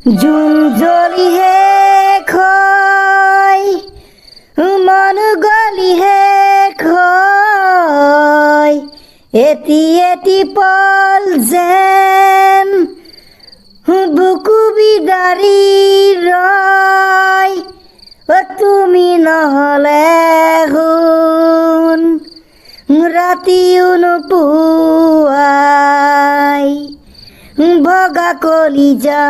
জোন জ্বলিহে খয় মন গলিহে খয় এটি এটি পল যেন বুকু বিদাৰি ৰয় তুমি নহ'লে শুন ৰাতিও নোপোৱাই ভগা কলিজা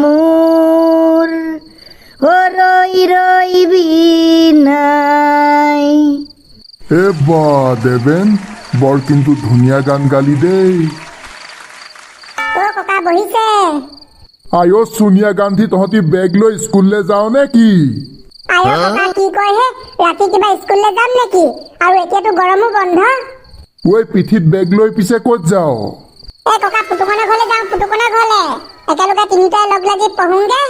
মোৰ ৰৈ ৰৈ বিনাই। এ বা দেবেন, বৰ কিন্তু ধুনীয়া গান গালি দেই। ককা বহিছে। আয়ো সোনিয়া গান্ধী, তহঁতি বেগ লৈ স্কুললৈ যাও নে কি? আয়ো ককা কি কয় হে, ৰাতি কিবা স্কুললৈ যাম নেকি? আৰু এতিয়াতো গৰমো বন্ধ। ঐ পিঠিত বেগ লৈ পিছে ক'ত যাও? ককা পুতুকনৰ ঘৰলৈ যাওঁ, পুতুকনৰ ঘৰলৈ। একেলগে তিনিটাই লগ লাগি পঢ়োঁগে।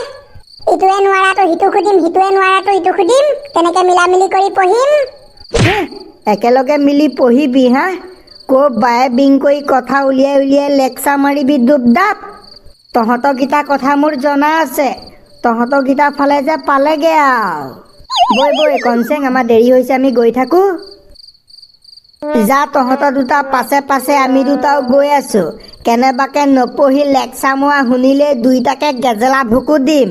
ইটোৱে নোৱাৰাটো সিটো সুধিম, সিটোৱে নোৱাৰাটো ইটো সুধিম, তেনেকে মিলা মিলি কৰি পঢ়িম। একেলগে মিলি পঢ়িবি হা? ক' বায়ে বিং কৰি কথা উলিয়াই উলিয়াই লেকচা মাৰিবি দুপদাপ। তহঁতৰকেইটা কথা মোৰ জনা আছে, তহঁতৰকেইটা ফালে যে পালেগে আৰু। বৈ বৈ কনচেং, আমাৰ দেৰি হৈছে, আমি গৈ থাকো। যা তহঁতৰ দুটা পাছে পাছে আমি দুটাও গৈ আছো। কেনেবাকে নপঢ়ি লেকচা মোৱা শুনিলে দুইটাকে গেজেলা ভুকু দিম।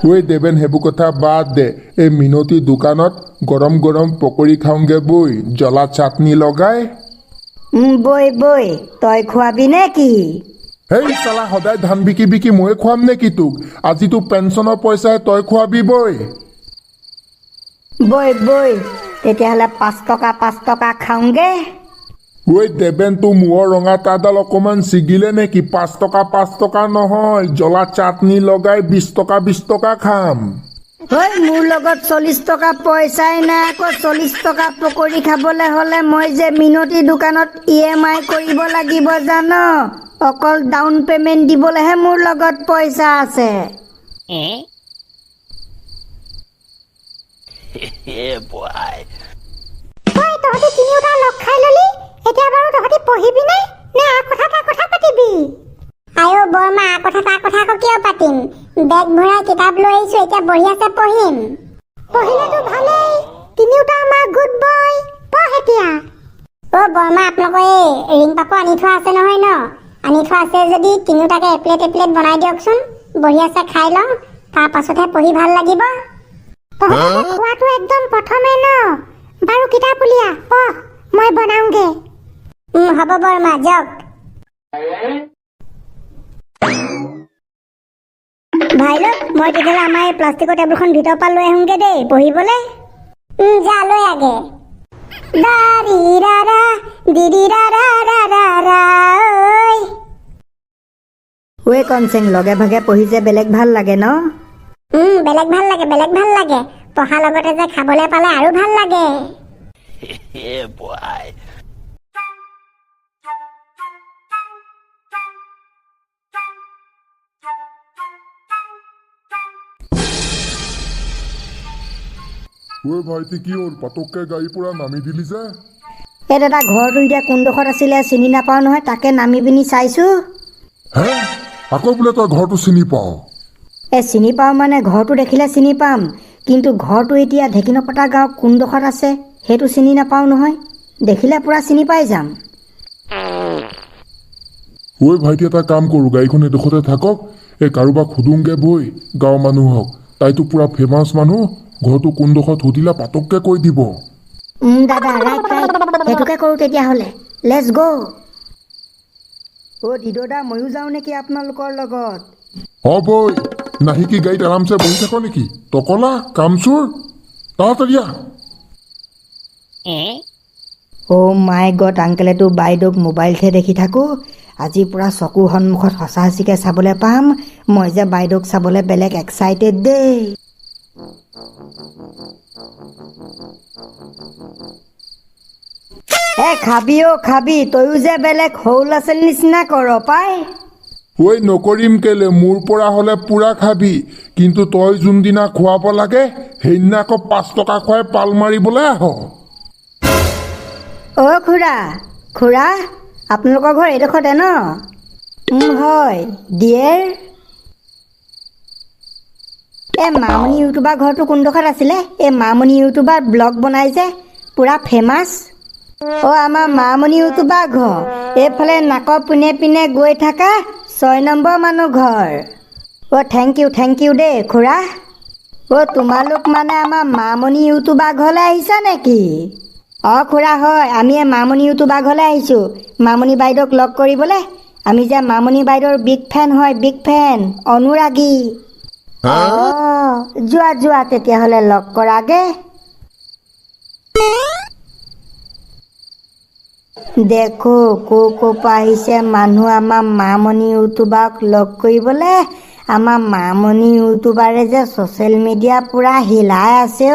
ঐ দেবেন, সেইবোৰ কথা বাদ দে। এই মিনতি দোকানত গৰম গৰম পকৰি খাওঁগে বৈ, জ্বলা চাটনি লগাই। বৈ বৈ, তই খোৱাবি নে কি? হেই চালা, সদায় ধান বিকি বিকি ময়ে খুৱাম নেকি তোক? আজিতো পেঞ্চনৰ পইচাই তই খুৱাবি বৈ। বৈ বৈ, তেতিয়াহ'লে 5 টকা খাওঁগে। ঐ দেবেন, তোৰ মূৰৰ ৰঙা তাঁৰডাল অকণমান ছিগিলে নেকি? 5 টকা নহয়, জ্বলা চাটনি লগাই 20 টকা খাম। ঐ, মোৰ লগত 40 টকা পইচাই নাই আকৌ। 40 টকা পকৰি খাবলৈ হ'লে মই যে মিনতি দোকানত EMI কৰিব লাগিব জান। অকল ডাউন পেমেণ্ট দিবলৈহে মোৰ লগত পইচা আছে। তহঁতি তিনিওটা লগ খাই ললি, এতিয়া বাৰু তহঁতি পঢ়িবি নে কথা পাতিবি? আয়ো বৰমা, কথা আকৌ কিয় পাতিম? বেগ ভৰাই কিতাপ লৈ আহিছো, এতিয়া বহি আছে পঢ়িম। পঢ়িলেতো ভালেই, তিনিওটা আমাৰ গুড বয়। পঢ় এতিয়া। বৰমা, আপোনালোকৰ এই ৰিং পাপৰ আনি থোৱা আছে নহয় ন? আনি থোৱা আছে যদি তিনিওটাকে এপ্লেট বনাই দিয়কচোন। বহি আছে, খাই লওঁ, তাৰ পাছতহে পঢ়ি ভাল লাগিব। খোৱাটো একদম প্ৰথমে ন? বাৰু কিতাপ উলিয়া, পঢ়, মই বনাওঁগে। হ'ব বৰমা, যাওক। ভাই লোক, মই তেতিয়াহ'লে আমাৰ এই প্লাষ্টিকৰ টেবুলখন ভিতৰৰ পৰা লৈ আহোঁগে দেই পঢ়িবলৈ। যা লৈ আগে। দাৰি ৰাৰা দিৰি ৰাৰা ৰাৰা ঐ। ঐ কনচেং, লগে ভাগে পঢ়ি যে বেলেগ ভাল লাগে ন? বেলেগ ভাল লাগে। পঢ়াৰ লগতে যে খাবলৈ পালে আৰু ভাল লাগে। ঐ ভাইটি, কি হ'ল? পাতককে গাড়ীৰ পৰা নামি দিলি যে? এই দাদা, ঘৰটো এতিয়া কোনডোখৰত আছিলে চিনি নাপাওঁ নহয়, তাকে নামি পিনি চাইছোঁ। হে, আকৌ বোলে তই ঘৰটো চিনি পাৱ? চিনি পাওঁ মানে ঘৰটো দেখিলে চিনি পাম, কিন্তু ঘৰটো এতিয়া ঢেকিনপটা গাঁও কোনডোখৰত আছে সেইটো চিনি নাপাওঁ নহয়। দেখিলে পুৰা চিনি পাই যাম। ঐ ভাইটি, এটা কাম কৰোঁ, গাড়ীখন এডোখৰতে থাকক, এই কাৰোবাক সুধোংগে বৈ, গাঁৱৰ মানুহক। তাইতো পুৰা ফেমাছ মানুহ, ঘৰটো কোনডোখৰত সুধিলে পাতককে কৈ দিব। দাদা, ৰাইট, সেইটোকে কৰোঁ তেতিয়াহ'লে। লেটছ গ'। দিদা, ময়ো যাওঁ নেকি আপোনালোকৰ লগত? বৈ, নাহি কি গাড়ীত আৰামছে বহি থাক নেকি? টকলা কামচোৰ, তাড়াতাড়ি আহ। মাই গড, আংকেলেতো বাইদেউক মোবাইলতহে দেখি থাকোঁ। আজি পুৰা চকুৰ সন্মুখত সঁচা সঁচিকৈ চাবলৈ পাম। মই যে বাইদেউক চাবলৈ বেলেগ এক্সাইটেড দেই। খাবি, তয়ো যে বেলেগ সৰু ল'ৰা ছোৱালীৰ নিচিনা কৰ পাই। ঐ নকৰিম কেলে, মোৰ পৰা হ'লে পুৰা খাবি, কিন্তু তই যোনদিনা খুৱাব লাগে সেইদিনা আকৌ 5 টকা খুৱাই পাল মাৰিবলৈ আহ। খুৰা, আপোনালোকৰ ঘৰ এইডোখৰতে ন? হয় ডিয়েৰ মামনি ইউটিউবাৰ ঘৰটো কোনডোখৰত আছিলে মামনি ইউটিউবাৰ ব্লগ বনাই যে পুৰা ফেমাছ আমাৰ মামনি ইউটিউবাৰ ঘৰ এইফালে নাকৰ পিনে পিনে গৈ থকা 6 নম্বৰ মানুহ ঘৰ থেংক ইউ দেই খুৰা তোমালোক মানে আমাৰ মামনি ইউটিউবাৰ ঘৰলৈ আহিছা নেকি খুৰা হয় আমি মামনি ইউটিউবাৰ ঘৰলৈ আহিছোঁ মামনি বাইদেউক লগ কৰিবলৈ আমি যে মামনি বাইদেউৰ বিগ ফেন হয় বিগ ফেন অনুৰাগী যোৱা তেতিয়াহ'লে লগ কৰাগে দেখো ক'ৰ পৰা আহিছে মানুহ আমাৰ মামনি ইউটিউবাৰক লগ কৰিবলৈ আমাৰ মামনি ইউটিউবাৰে যে ছ'চিয়েল মিডিয়া পুৰা হিলাই আছে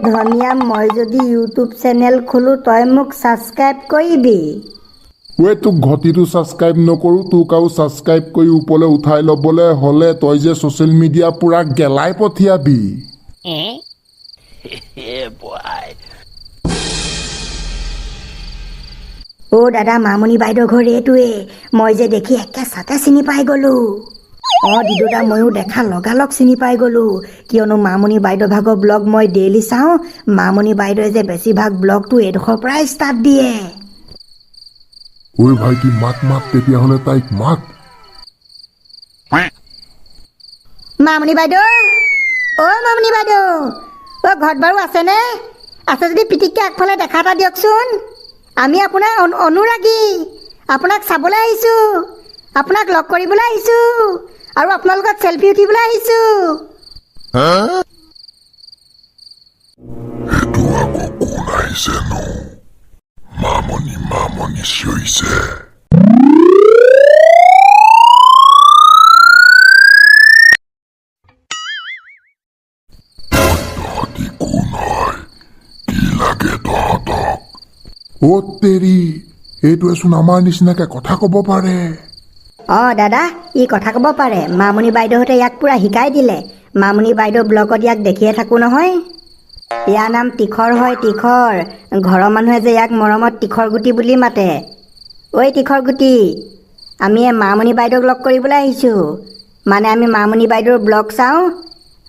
ধনিয়া মই যদি ইউটিউব চেনেল খোলোঁ তই মোক ছাবস্ক্ৰাইব কৰিবি তোক ঘটিটো ছাবস্ক্ৰাইব নকৰোঁ তোক আৰু ছাবস্ক্ৰাইব কৰি ওপৰলৈ উঠাই ল'বলৈ হ'লে তই যে ছ'চিয়েল মিডিয়া পুৰা গেলাই পঠিয়াবি দাদা মামনি বাইদেউ ঘৰ এইটোৱে মই যে দেখি একে চাতে চিনি পাই গ'লোঁ দিদুদা ময়ো দেখা লগালগ চিনি পাই গ'লোঁ কিয়নো মামনি বাইদেউ ভাগৰ ব্লগ মই ডেইলি চাওঁ মামনি বাইদেৱে যে বেছিভাগ ব্লগটো এইডোখৰ পৰাই ষ্টাৰ্ট দিয়ে ভাইটি মাত তেতিয়াহ'লে তাইক মাত মামনি বাইদেউ মামনি বাইদেউ ঘৰত বাৰু আছেনে আছে যদি পিটিককৈ আগফালে দেখা এটা দিয়কচোন আমি আপোনাৰ অনুৰাগী আপোনাক চাবলৈ আহিছোঁ আপোনাক লগ কৰিবলৈ আহিছোঁ আৰু আপোনাৰ লগত চেলফি উঠিবলৈ আহিছোঁ এইটো আকৌ কোন আহিছে নো মামনি চিঞৰিছে তহঁতি কোন হয় কি লাগে তহঁতক তেৰি এইটোৱেচোন আমাৰ নিচিনাকে কথা ক'ব পাৰে দাদা ই কথা ক'ব পাৰে মামনি বাইদেউহঁতে ইয়াক পুৰা শিকাই দিলে মামনি বাইদেউ ব্লগত ইয়াক দেখিয়ে থাকোঁ নহয় ইয়াৰ নাম তীখৰ হয় তীখৰ ঘৰৰ মানুহে যে ইয়াক মৰমত তীখৰ গুটি বুলি মাতে তীখৰ গুটি আমি মামনি বাইদেউক লগ কৰিবলৈ আহিছোঁ মানে আমি মামনি বাইদেউৰ ব্লগ চাওঁ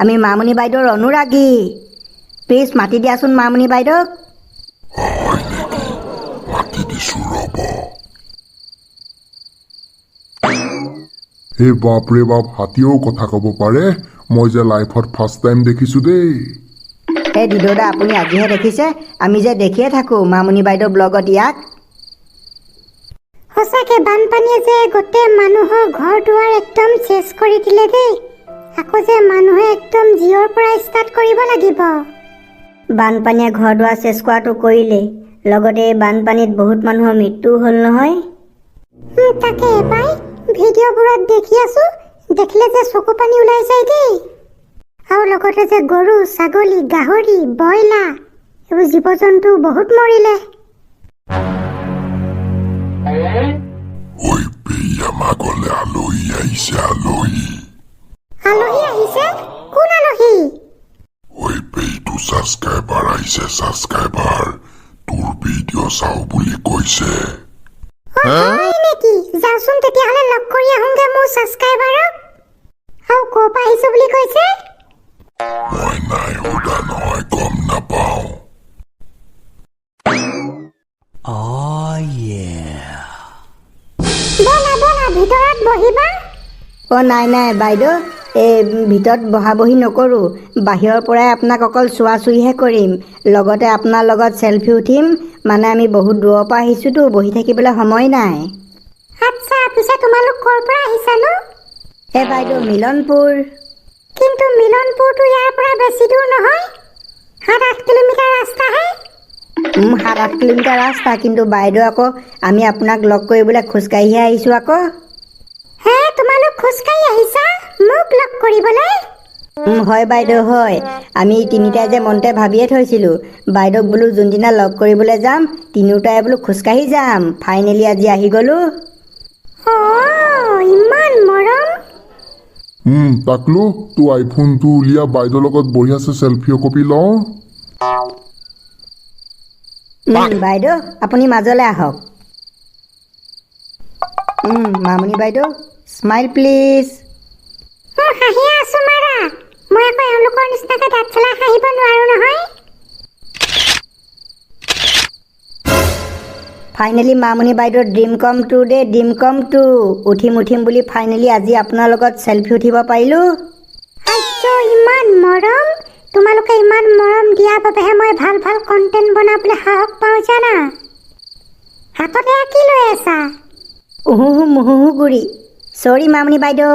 আমি মামনি বাইদেউৰ অনুৰাগী প্লিজ মাতি দিয়াচোন মামনি বাইদেউক মাতি দিছোঁ ৰ'ব বাপৰে বাপ হাতীয়েও কথা ক'ব পাৰে মই যে লাইফত ফাৰ্ষ্ট টাইম দেখিছোঁ দেই দিদুদা আপুনি আজিহে দেখিছে আমি যে দেখিয়ে থাকোঁ মামনি বাইদেউ ব্লগত ইয়াক সঁচাকে বানপানীয়ে যে গোটেই মানুহৰ ঘৰ দুৱাৰ একদম চেছ কৰি দিলে দেই আকৌ যে মানুহে একদম জিঅ'ৰ পৰা ষ্টাৰ্ট কৰিব লাগিব বানপানীয়ে ঘৰ দুৱাৰ চেছ কৰাটো কৰিলেই লগতে বানপানীত বহুত মানুহৰ মৃত্যুও হ'ল নহয় তাকে পাই ভিডিঅ'বোৰত দেখি আছোঁ দেখিলে যে চকু পানী ওলাই যায় দেই আৰু লগতে যে গৰু ছাগলী গাহৰি ব্ৰইলাৰ এইবোৰ জীৱ জন্তু বহুত মৰিলে আমাৰ ঘৰলৈ আলহী আহিছে আলহী আহিছে কোন আলহী পেইটো ছাবস্ক্ৰাইবাৰ আহিছে ছাবস্ক্ৰাইবাৰ তোৰ ভিডিঅ' চাওঁ বুলি কৈছে হয় নেকি যাওঁচোন তেতিয়াহ'লে লগ কৰি আহোঁগে মোৰ ছাবস্ক্ৰাইবাৰক আৰু ক'ৰ পৰা আহিছোঁ বুলি কৈছে মই নাই সোধা নহয় গম নাপাওঁ বলা ভিতৰত বহিবা নাই বাইদেউ এই ভিতৰত বহা বহি নকৰোঁ বাহিৰৰ পৰাই আপোনাক অকল চোৱা চুইহে কৰিম লগতে আপোনাৰ লগত চেলফি উঠিম মানে আমি বহুত দূৰৰ পৰা আহিছোঁতো বহি থাকিবলৈ সময় নাই আচ্ছা পিছে তোমালোক ক'ৰ পৰা আহিছানো বাইদেউ মিলনপুৰ কিন্তু মিলনপুৰটো ইয়াৰ পৰা বেছি দূৰ নহয় 7-8 কিলোমিটাৰ ৰাস্তাহে 7-8 কিলোমিটাৰ ৰাস্তা কিন্তু বাইদেউ আকৌ আমি আপোনাক লগ কৰিবলৈ খোজকাঢ়িহে আহিছোঁ আকৌ তোমালোক খোজকাঢ়ি আহিছা মোক লগ কৰিবলৈ হয় বাইদেউ হয় আমি তিনিটাই যে মনতে ভাবিয়ে থৈছিলোঁ বাইদেউক বোলো যোনদিনা লগ কৰিবলৈ যাম তিনিওটাই বোলো খোজকাঢ়ি যাম ফাইনেলি আজি আহি গ'লোঁ ইমান মৰম তাকলো তোৰ আইফোনটো উলিয়া বাইদেউৰ লগত বঢ়িয়াছে চেলফি কপি লওঁ বাইদেউ আপুনি মাজলৈ আহক। মামনি বাইদেউ স্মাইল প্লিজ। মোৰ হাঁহিয়ে আছো মাৰা। মই আকৌ এওঁলোকৰ নিচিনাকৈ দাঁত চলাই হাঁহিব নোৱাৰো নহয়। ফাইনেলি মামনি বাইদেউৰ ড্ৰিম কম ট্ৰু দেই, ড্ৰিম কম ট্ৰু। উঠিম বুলি ফাইনেলি আজি আপোনাৰ লগত চেলফি উঠিব পাৰিলোঁ। আচ্ছা, ইমান মৰম। তোমালোকে ইমান মৰম দিয়াৰ বাবেহে মই ভাল ভাল কণ্টেণ্ট বনাবলৈ সাহস পাওঁ জানা। হাততে কি লৈ আছা? মুহু গুৰি। চৰি মামনি বাইদেউ।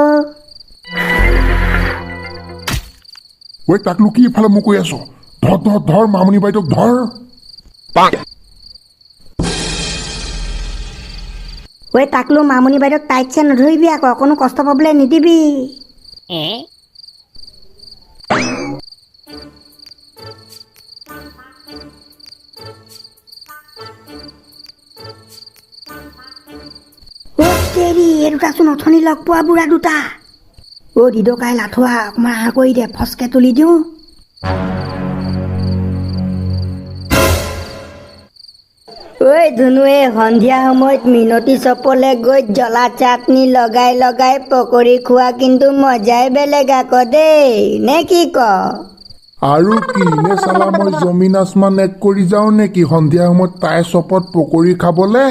ঐ তাকলো কি ইফালে মোক কৈ আছ? ধৰ মামনি বাইদেউক ধৰ। ঐ তাকলো মামনি বাইদেউক টাইটছে নধৰিবি আকৌ, অকণো কষ্ট পাবলৈ নিদিবি। এই দুটাচোন অথনি লগ পোৱা বুঢ়া দুটা। দিদকাই লাঠুৱা অকণমান আহ কৰি দে, ফচকে তুলি দিওঁ। ঐ ধুনুৱে সন্ধিয়া সময়ত মিনতী চপলৈ গৈ জ্বলা চাটনি লগাই পকৰি খোৱা কিন্তু মজাই বেলেগ আকৌ দেই, নে কি ক? আৰু কি নে চালা, মই জমিন আচমান এক কৰি যাওঁ নেকি সন্ধিয়া সময়ত তাই চপত পকৰি খাবলে?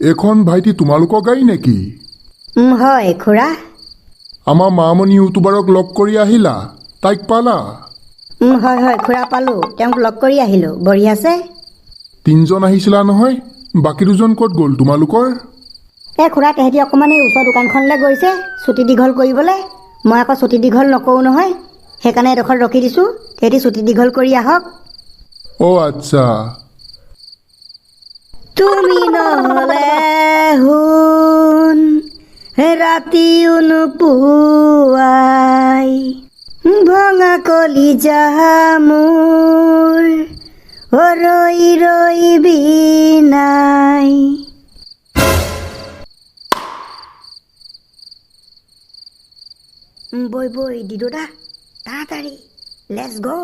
এইখন ভাইটি তোমালোকৰ গাড়ী নেকি? হয় খুৰা। আমাৰ মামনি ইউটিউবাৰক লগ কৰি আহিলা? তাইক পালা? হয় খুৰা পালোঁ, তেওঁক লগ কৰি আহিলোঁ। বঢ়িয়াছে। 3জন আহিছিলা নহয়, বাকী 2জন ক'ত গ'ল তোমালোকৰ? খুৰা তেহেঁতি অকণমান এই ওচৰ দোকানখনলৈ গৈছে চুটি দীঘল কৰিবলৈ। মই আকৌ চুটি দীঘল নকৰোঁ নহয়, সেইকাৰণে এডোখৰত ৰখি দিছোঁ। তেহেঁতি চুটি দীঘল কৰি আহক। আচ্ছা। তুমি নহ'লে শুন ৰাতিও নোপোৱাই, ভঙা কলিজা মোৰ ৰৈ বিনাই। বৈ দিদুদা তাড়াতাড়ি, লেটস গো।